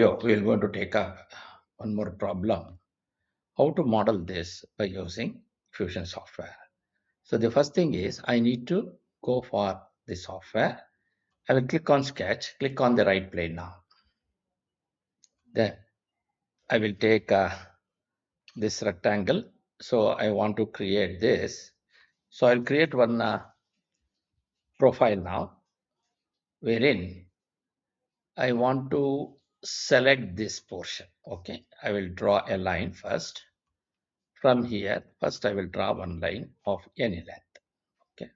We are going to take up one more problem, how to model this by using Fusion software. So the first thing is I need to go for the software. I will click on Sketch, click on the right plane now. Then I will take this rectangle. So I want to create this. So I'll create one profile now, wherein I want to select this portion. Okay, I will draw a line first. From here, first I will draw one line of any length. Okay.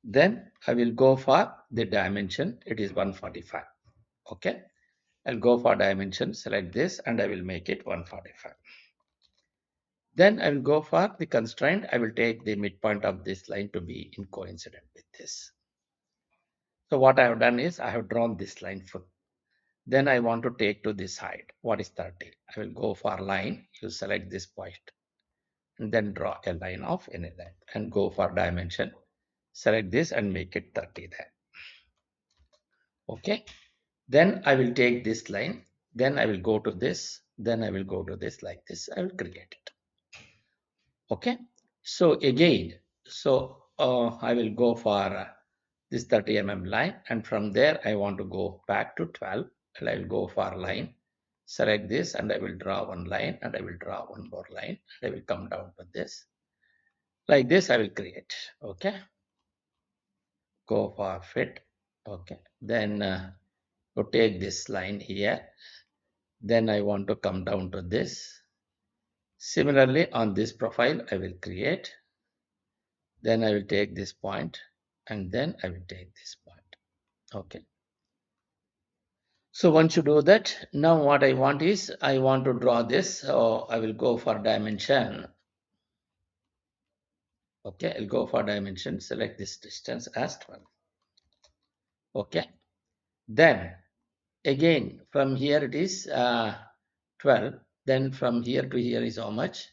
Then I will go for the dimension. It is 145. Okay. I'll go for dimension, select this, and I will make it 145. Then I will go for the constraint. I will take the midpoint of this line to be in coincident with this. So what I have done is I have drawn this line full. Then I want to take to this height. What is 30? I will go for line. You select this point and then draw a line of any length and go for dimension. Select this and make it 30 there. Okay. Then I will take this line. Then I will go to this. Then I will go to this like this. I will create it. Okay. So again, I will go for this 30 line, and from there I want to go back to 12, and I will go for line. Select this and I will draw one line, and I will draw one more line, and I will come down to this. Like this I will create. Okay. Go for fit. Okay. Then to take this line here. Then I want to come down to this. Similarly, on this profile, I will create. Then I will take this point, and then I will take this point. Okay. So once you do that, now what I want is I want to draw this. So I will go for dimension. Okay, I'll go for dimension, select this distance as 12. Okay. Then again, from here it is 12. Then from here to here is how much?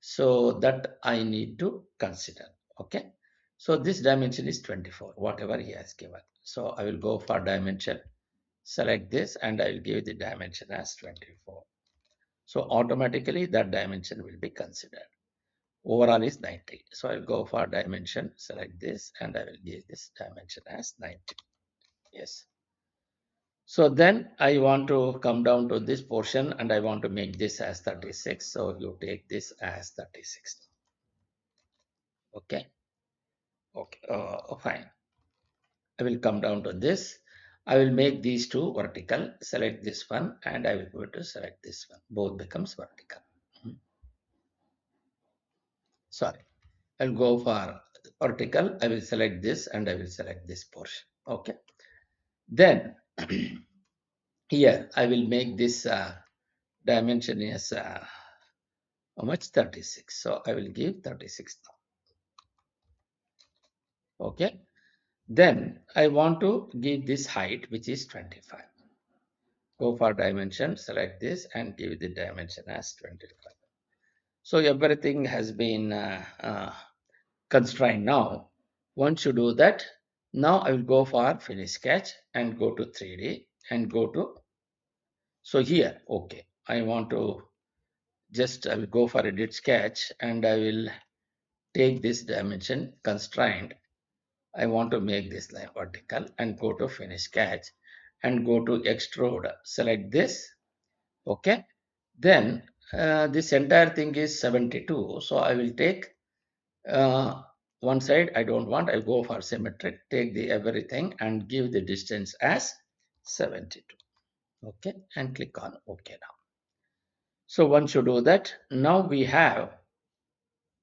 So that I need to consider. Okay. So this dimension is 24, whatever he has given. So I will go for dimension, select this, and I will give the dimension as 24. So automatically that dimension will be considered. Overall is 90. So I'll go for dimension, select this, and I will give this dimension as 90. Yes. So then I want to come down to this portion and I want to make this as 36. So you take this as 36. Okay. Okay. Fine. I will come down to this. I will make these two vertical. Select this one and I will go to select this one. Both becomes vertical. Sorry. I'll go for vertical. I will select this and I will select this portion. Okay. Then here I will make this dimension as how much? 36. So I will give 36 now. Okay. Then I want to give this height, which is 25. Go for dimension, select this and give the dimension as 25. So everything has been constrained now. Once you do that, now I will go for finish sketch and go to 3D and go to, so here, okay, I want to I will go for edit sketch and I will take this dimension constraint. I want to make this line vertical and go to finish sketch and go to extrude, select this. Okay. Then this entire thing is 72. So I will take one side I don't want. I go for symmetric, take the everything and give the distance as 72. Okay. And click on OK now. So once you do that, now we have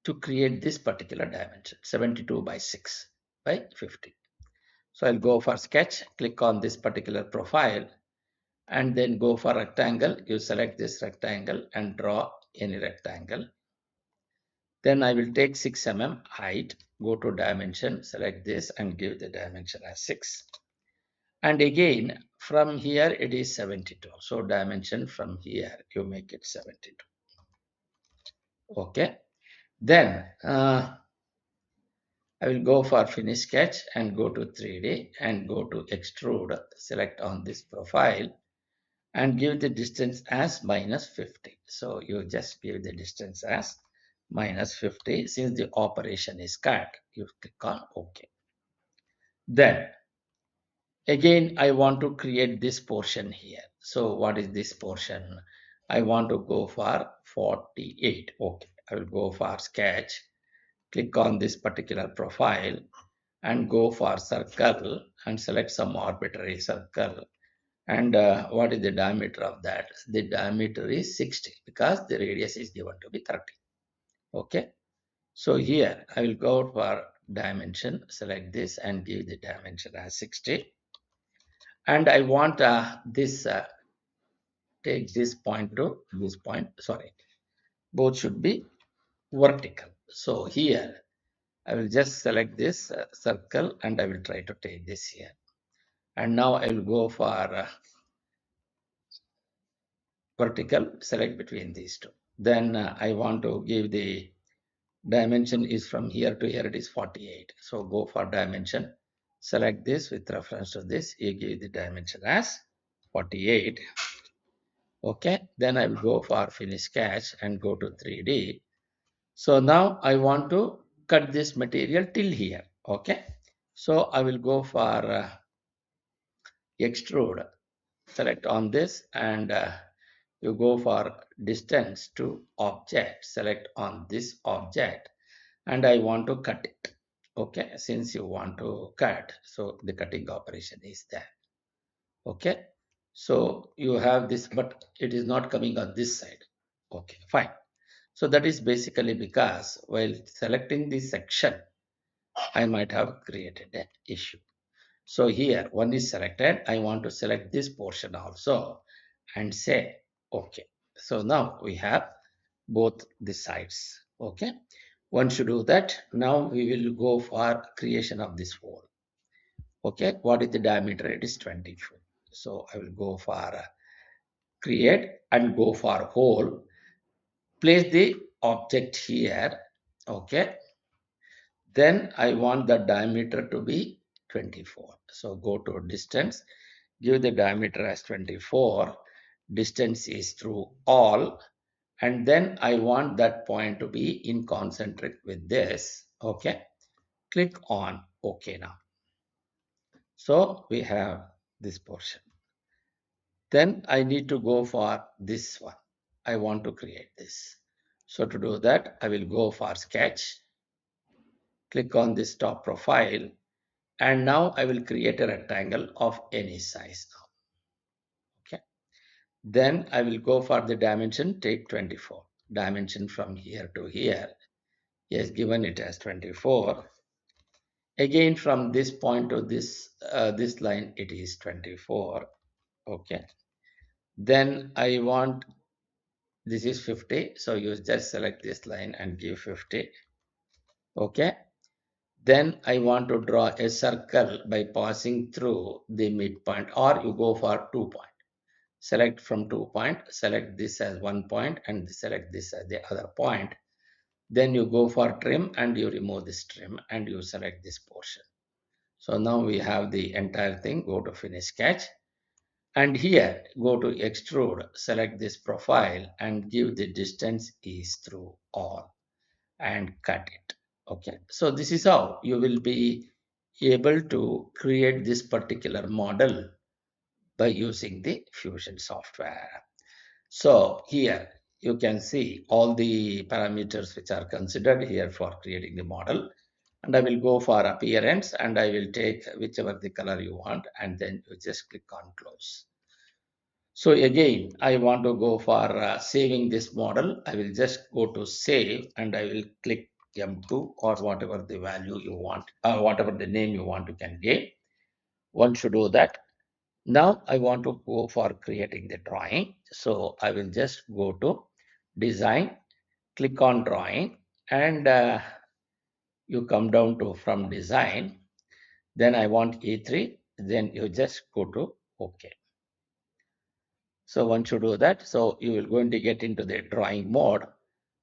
to create this particular dimension 72 by 6 by 50. So I'll go for sketch, click on this particular profile and then go for rectangle. You select this rectangle and draw any rectangle. Then I will take 6 mm height, go to dimension, select this and give the dimension as 6. And again, from here it is 72. So dimension from here, you make it 72. Okay. Then I will go for finish sketch and go to 3D and go to extrude, select on this profile and give the distance as minus 50. So you just give the distance as minus 50. Since the operation is cut, you click on OK. Then again, I want to create this portion here. So what is this portion? I want to go for 48. Okay, I will go for sketch, click on this particular profile and go for circle and select some arbitrary circle. And what is the diameter of that? The diameter is 60 because the radius is given to be 30. Okay, so here I will go for dimension, select this and give the dimension as 60. And I want this take this point to this point, sorry, both should be vertical. So here I will just select this circle and I will try to take this here. And now I will go for vertical, select between these two. Then I want to give the dimension is from here to here, it is 48. So go for dimension, select this with reference to this, you give the dimension as 48. Okay, then I will go for finish sketch and go to 3D. So now I want to cut this material till here. Okay, so I will go for extrude, select on this and you go for distance to object, select on this object and I want to cut it. Okay, since you want to cut, so the cutting operation is there. Okay, so you have this, but it is not coming on this side. Okay, fine. So that is basically because while selecting the section, I might have created an issue. So here one is selected. I want to select this portion also and say OK. So now we have both the sides. Okay. Once you do that, now we will go for creation of this hole. Okay. What is the diameter? It is 24. So I will go for create and go for hole. Place the object here. Okay. Then I want the diameter to be 24. So go to distance, give the diameter as 24. Distance is through all. And then I want that point to be in concentric with this. Okay. Click on OK now. So we have this portion. Then I need to go for this one. I want to create this. So to do that, I will go for sketch. Click on this top profile. And now I will create a rectangle of any size now. Okay. Then I will go for the dimension, take 24. Dimension from here to here. Yes, given it as 24. Again, from this point to this line, it is 24. Okay. Then I want, this is 50. So you just select this line and give 50. Okay. Then I want to draw a circle by passing through the midpoint, or you go for 2 point. Select from 2 point, select this as 1 point and select this as the other point. Then you go for trim and you remove this trim and you select this portion. So now we have the entire thing. Go to finish sketch and here go to extrude, select this profile and give the distance is through all and cut it. Okay, so this is how you will be able to create this particular model by using the Fusion software. So here you can see all the parameters which are considered here for creating the model. And I will go for appearance and I will take whichever the color you want and then you just click on close. So again, I want to go for saving this model. I will just go to save and I will click M2 or whatever the value you want, whatever the name you want, you can give. Once you do that, now I want to go for creating the drawing. So I will just go to design, click on drawing and you come down to from design. Then I want E3, then you just go to OK. So once you do that, so you will going to get into the drawing mode.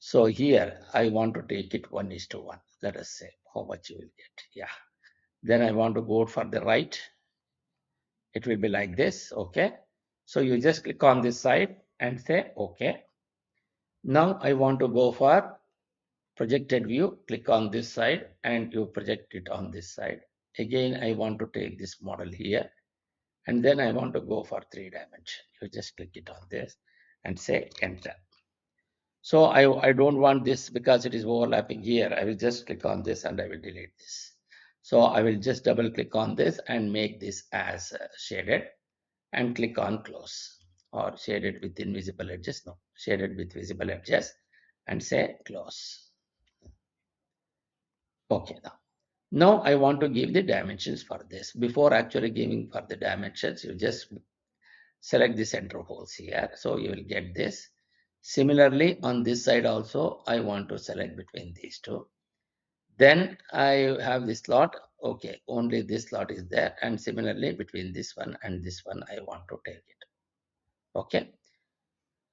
So here I want to take it 1:1. Let us say how much you will get. Yeah. Then I want to go for the right. It will be like this. Okay. So you just click on this side and say OK. Now I want to go for projected view. Click on this side and you project it on this side. Again, I want to take this model here and then I want to go for 3 dimension. You just click it on this and say enter. So I don't want this because it is overlapping here. I will just click on this and I will delete this. So I will just double click on this and make this as shaded and click on close, or shaded with invisible edges. No, shaded with visible edges and say close. Okay, now I want to give the dimensions for this. Before actually giving for the dimensions, you just select the center holes here. So you will get this. Similarly, on this side also, I want to select between these two. Then I have this slot. Okay, only this slot is there. And similarly, between this one and this one, I want to take it. Okay.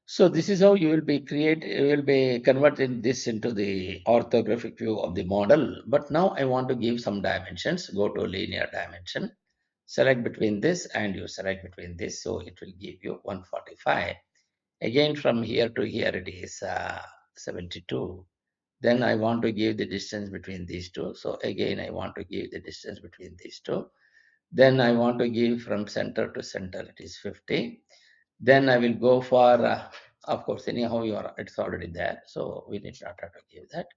So this is how you will be converting this into the orthographic view of the model. But now I want to give some dimensions. Go to linear dimension, select between this and you select between this. So it will give you 145. Again, from here to here, it is 72. Then I want to give the distance between these two. So again, I want to give the distance between these two. Then I want to give from center to center, it is 50. Then I will go for, of course, anyhow, it's already there. So we need not have to give that.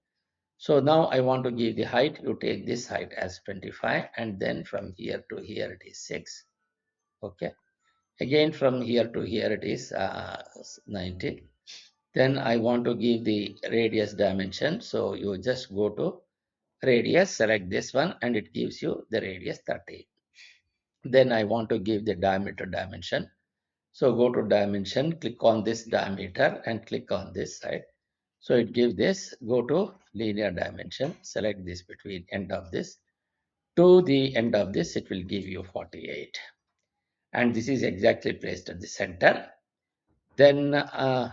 So now I want to give the height. You take this height as 25. And then from here to here, it is 6. Okay. Again, from here to here, it is 90. Then I want to give the radius dimension. So you just go to radius, select this one, and it gives you the radius 30. Then I want to give the diameter dimension. So go to dimension, click on this diameter and click on this side. So it gives this, go to linear dimension, select this between end of this to the end of this, it will give you 48. And this is exactly placed at the center. Then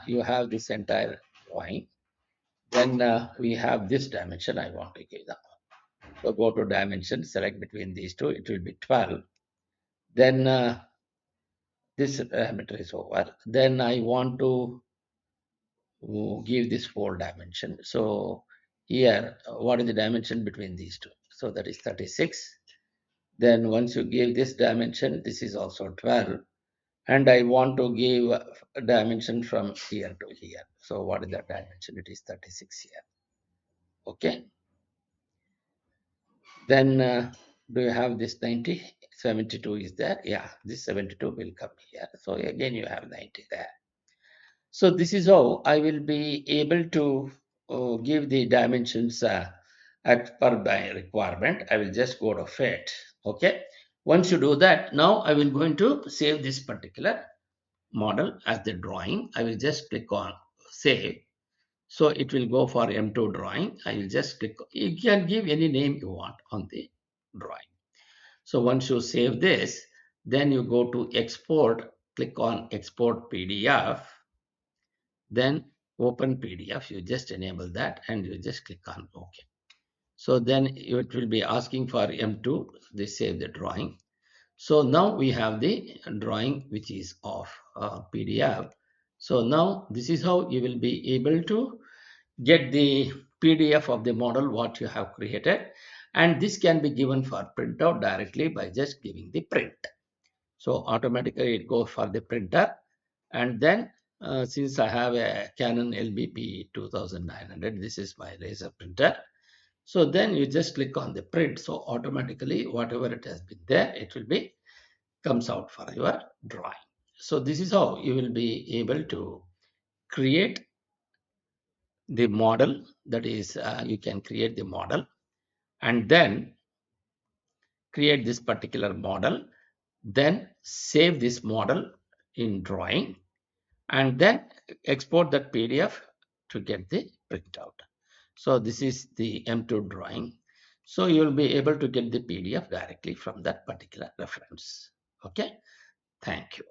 you have this entire point. Then we have this dimension I want to give them. So go to dimension, select between these two, it will be 12. Then this parameter is over. Then I want to give this 4 dimension. So here, what is the dimension between these two? So that is 36. Then once you give this dimension, this is also 12. And I want to give a dimension from here to here. So what is that dimension? It is 36 here. Okay. Then do you have this 90? 72 is there. Yeah, this 72 will come here. So again, you have 90 there. So this is how I will be able to give the dimensions at per by requirement. I will just go to fit. Okay. Once you do that, now I will going to save this particular model as the drawing. I will just click on save. So it will go for M2 drawing. I will just click. You can give any name you want on the drawing. So once you save this, then you go to export, click on export PDF, then open PDF. You just enable that and you just click on OK. So then it will be asking for M2, they save the drawing. So now we have the drawing which is of PDF. So now this is how you will be able to get the PDF of the model what you have created, and this can be given for printout directly by just giving the print. So automatically it goes for the printer, and then since I have a Canon LBP 2900, this is my laser printer. So then you just click on the print. So automatically whatever it has been there, it will be comes out for your drawing. So this is how you will be able to create the model. That is, you can create the model and then create this particular model, then save this model in drawing and then export that PDF to get the printout. So this is the M2 drawing. So you will be able to get the PDF directly from that particular reference. Okay. Thank you.